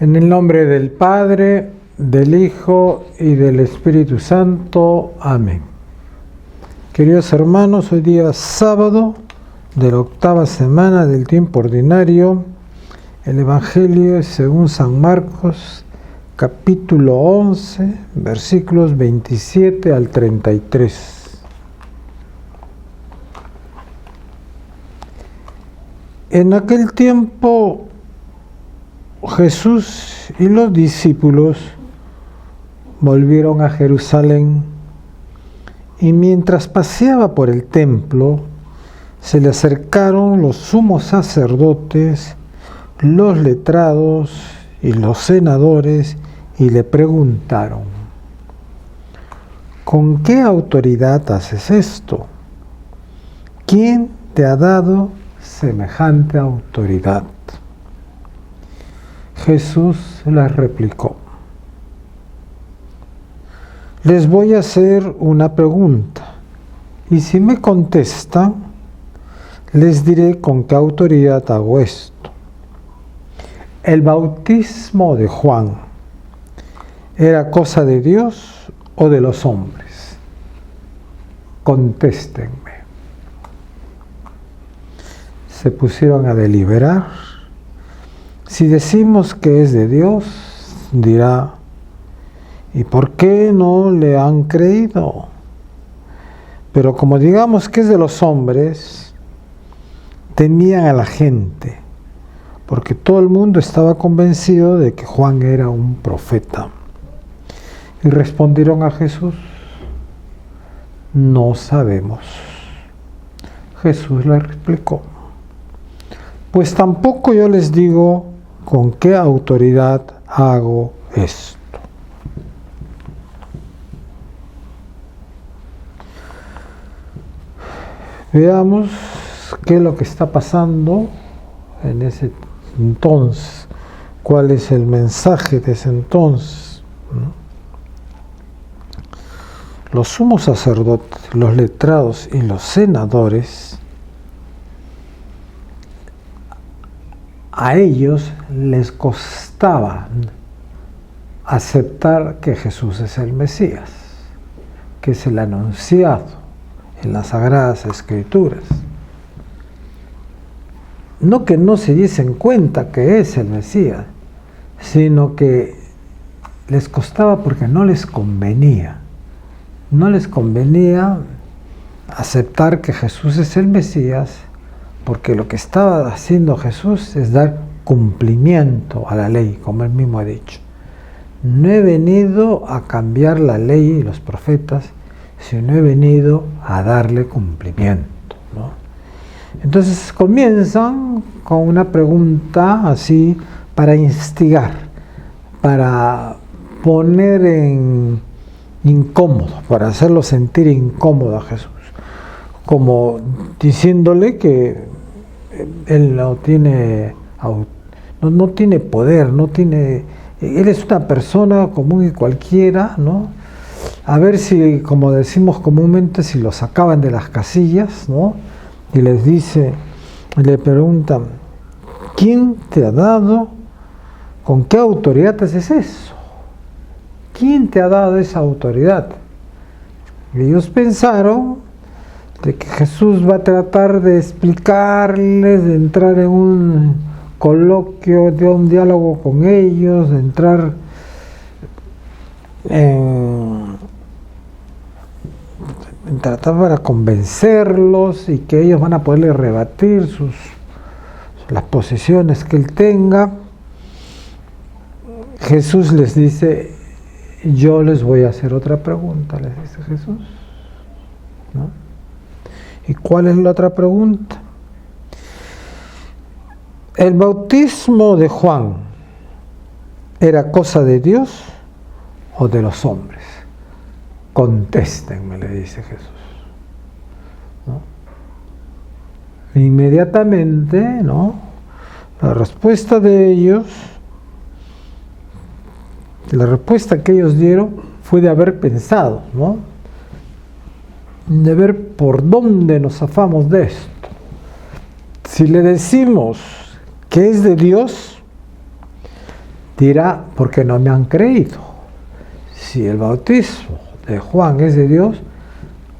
En el nombre del Padre, del Hijo y del Espíritu Santo. Amén. Queridos hermanos, hoy día sábado de la octava semana del tiempo ordinario, el Evangelio es según San Marcos, capítulo 11, versículos 27 al 33. En aquel tiempo, Jesús y los discípulos volvieron a Jerusalén y mientras paseaba por el templo, se le acercaron los sumos sacerdotes, los letrados y los senadores y le preguntaron: ¿con qué autoridad haces esto? ¿Quién te ha dado semejante autoridad? Jesús les replicó: les voy a hacer una pregunta, y si me contestan, les diré con qué autoridad hago esto. ¿El bautismo de Juan era cosa de Dios o de los hombres? Contéstenme. Se pusieron a deliberar. Si decimos que es de Dios, dirá: ¿y por qué no le han creído? Pero como digamos que es de los hombres, temían a la gente, porque todo el mundo estaba convencido de que Juan era un profeta. Y respondieron a Jesús: no sabemos. Jesús les explicó: pues tampoco yo les digo con qué autoridad hago esto. Veamos qué es lo que está pasando en ese entonces, cuál es el mensaje de ese entonces. Los sumos sacerdotes, los letrados y los senadores, a ellos les costaba aceptar que Jesús es el Mesías, que es el anunciado en las Sagradas Escrituras. No que no se diesen cuenta que es el Mesías, sino que les costaba porque no les convenía. No les convenía aceptar que Jesús es el Mesías, porque lo que estaba haciendo Jesús es dar cumplimiento a la ley, como él mismo ha dicho. No he venido a cambiar la ley y los profetas, sino he venido a darle cumplimiento, ¿no? Entonces comienzan con una pregunta así para instigar, para poner en incómodo, para hacerlo sentir incómodo a Jesús, como diciéndole que él no tiene poder, él es una persona común y cualquiera, ¿no? A ver si, como decimos comúnmente, si lo sacaban de las casillas, ¿no? Y le preguntan: ¿quién te ha dado? ¿Con qué autoridad haces eso? ¿Quién te ha dado esa autoridad? Y ellos pensaron de que Jesús va a tratar de explicarles, de entrar en un coloquio, de un diálogo con ellos, de entrar en tratar para convencerlos y que ellos van a poderle rebatir las posiciones que él tenga. Jesús les dice: yo les voy a hacer otra pregunta, les dice Jesús, ¿no? ¿Y cuál es la otra pregunta? ¿El bautismo de Juan era cosa de Dios o de los hombres? Contéstenme, le dice Jesús, ¿no? Inmediatamente, ¿no? La respuesta que ellos dieron fue de haber pensado, ¿no? De ver por dónde nos zafamos de esto. Si le decimos que es de Dios, dirá, ¿por qué no me han creído? Si el bautismo de Juan es de Dios,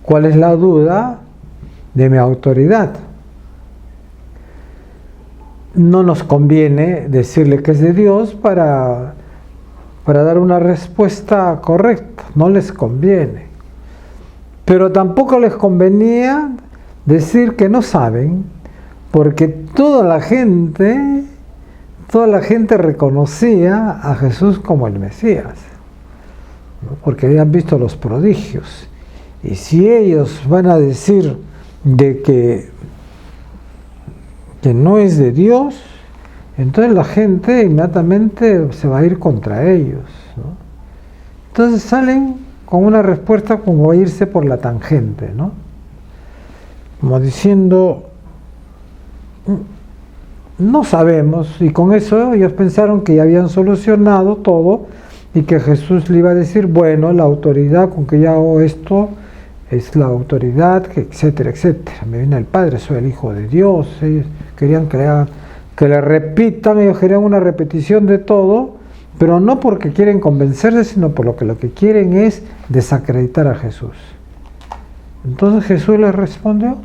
¿cuál es la duda de mi autoridad? No nos conviene decirle que es de Dios para dar una respuesta correcta, no les conviene. Pero tampoco les convenía decir que no saben, porque toda la gente reconocía a Jesús como el Mesías, ¿no? Porque habían visto los prodigios. Y si ellos van a decir de que no es de Dios, entonces la gente inmediatamente se va a ir contra ellos, ¿no? Entonces salen con una respuesta como a irse por la tangente, ¿no? Como diciendo, no sabemos, y con eso ellos pensaron que ya habían solucionado todo y que Jesús le iba a decir, bueno, la autoridad con que yo hago esto es la autoridad, etcétera, etcétera. Me viene el Padre, soy el Hijo de Dios. Ellos querían que le repitan, ellos querían una repetición de todo, pero no porque quieren convencerse, sino por lo que quieren es desacreditar a Jesús. Entonces Jesús les respondió,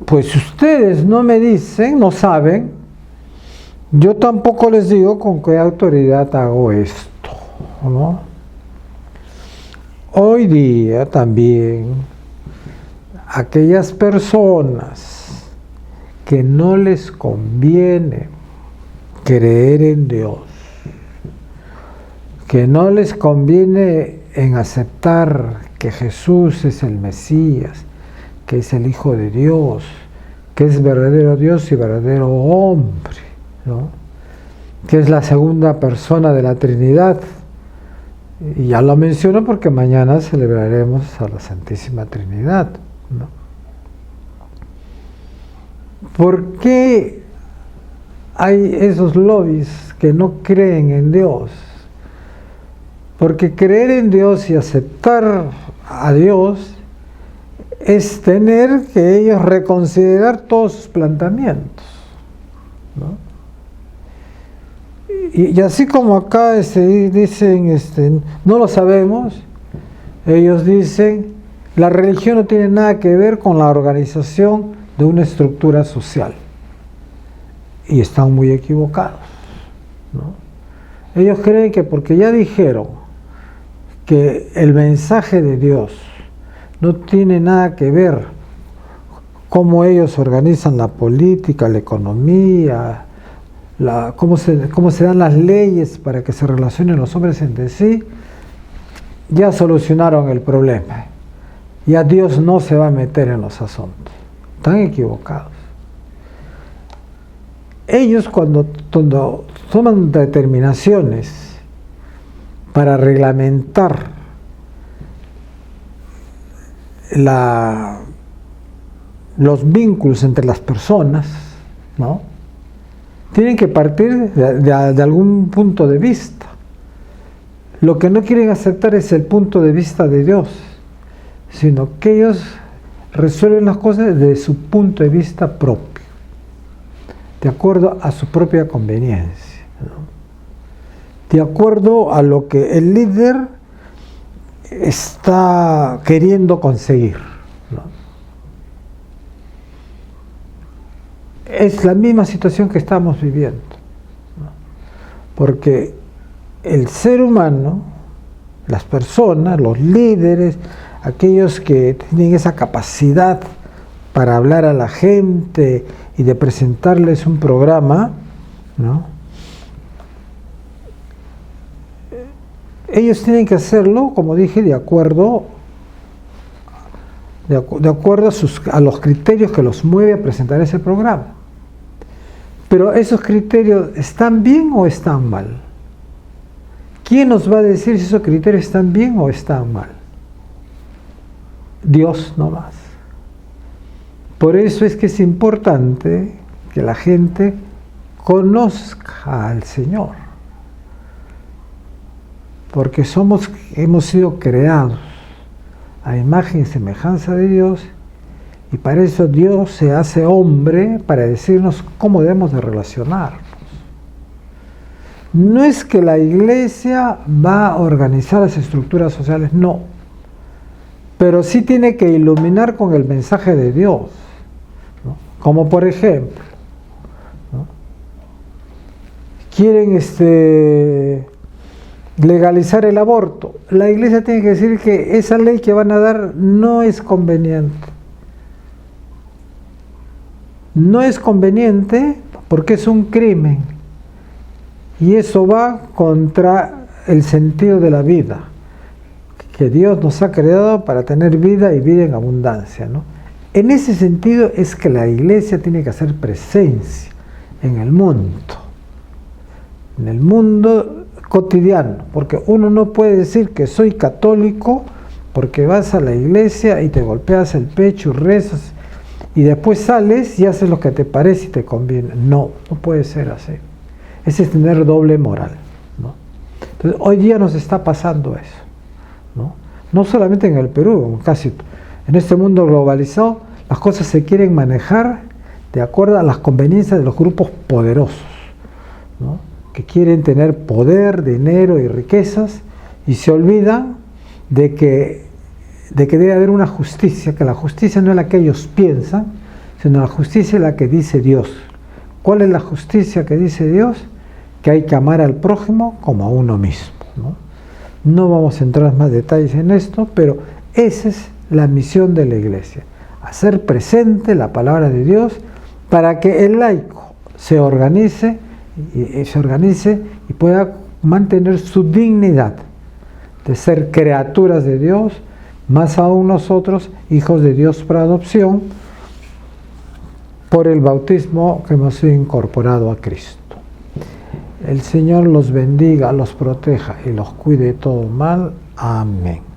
pues si ustedes no me dicen, no saben, yo tampoco les digo con qué autoridad hago esto, ¿no? Hoy día también aquellas personas que no les conviene creer en Dios, que no les conviene en aceptar que Jesús es el Mesías, que es el Hijo de Dios, que es verdadero Dios y verdadero hombre, ¿no? Que es la segunda persona de la Trinidad. Y ya lo menciono porque mañana celebraremos a la Santísima Trinidad, ¿no? ¿Por qué hay esos lobbies que no creen en Dios? Porque creer en Dios y aceptar a Dios es tener que ellos reconsiderar todos sus planteamientos, ¿no? Y así como acá dicen, no lo sabemos, ellos dicen, la religión no tiene nada que ver con la organización de una estructura social. Y están muy equivocados, ¿no? Ellos creen que porque ya dijeron que el mensaje de Dios no tiene nada que ver cómo ellos organizan la política, la economía, cómo se dan las leyes para que se relacionen los hombres entre sí, ya solucionaron el problema. Ya Dios no se va a meter en los asuntos. Están equivocados. Ellos cuando toman determinaciones para reglamentar los vínculos entre las personas, ¿no? Tienen que partir de algún punto de vista. Lo que no quieren aceptar es el punto de vista de Dios, sino que ellos resuelven las cosas desde su punto de vista propio, de acuerdo a su propia conveniencia, ¿no? De acuerdo a lo que el líder está queriendo conseguir, ¿no? Es la misma situación que estamos viviendo, ¿no? Porque el ser humano, las personas, los líderes, aquellos que tienen esa capacidad para hablar a la gente y de presentarles un programa, ¿no? Ellos tienen que hacerlo, como dije, de acuerdo a los criterios que los mueve a presentar ese programa. Pero esos criterios, ¿están bien o están mal? ¿Quién nos va a decir si esos criterios están bien o están mal? Dios no más. Por eso es que es importante que la gente conozca al Señor. Porque hemos sido creados a imagen y semejanza de Dios, Y para eso Dios se hace hombre, para decirnos cómo debemos de relacionarnos. No es que la iglesia va a organizar las estructuras sociales, no. Pero sí tiene que iluminar con el mensaje de Dios, ¿no? Como por ejemplo, ¿no? Quieren legalizar el aborto. La iglesia tiene que decir que esa ley que van a dar no es conveniente. No es conveniente porque es un crimen y eso va contra el sentido de la vida, que Dios nos ha creado para tener vida y vida en abundancia, ¿no? En ese sentido es que la iglesia tiene que hacer presencia en el mundo cotidiano, porque uno no puede decir que soy católico porque vas a la iglesia y te golpeas el pecho y rezas y después sales y haces lo que te parece y te conviene. No puede ser así. Ese es tener doble moral, ¿no? Entonces, hoy día nos está pasando eso, ¿no? No solamente en el Perú, casi en este mundo globalizado, las cosas se quieren manejar de acuerdo a las conveniencias de los grupos poderosos, ¿no? Que quieren tener poder, dinero y riquezas y se olvidan de que debe haber una justicia, que la justicia no es la que ellos piensan, sino la justicia es la que dice Dios. ¿Cuál es la justicia que dice Dios? Que hay que amar al prójimo como a uno mismo, ¿no? No vamos a entrar en más detalles en esto, pero esa es la misión de la iglesia, hacer presente la palabra de Dios para que el laico se organice y pueda mantener su dignidad de ser criaturas de Dios, más aún nosotros, hijos de Dios por adopción, por el bautismo que hemos sido incorporado a Cristo. El Señor los bendiga, los proteja y los cuide de todo mal. Amén.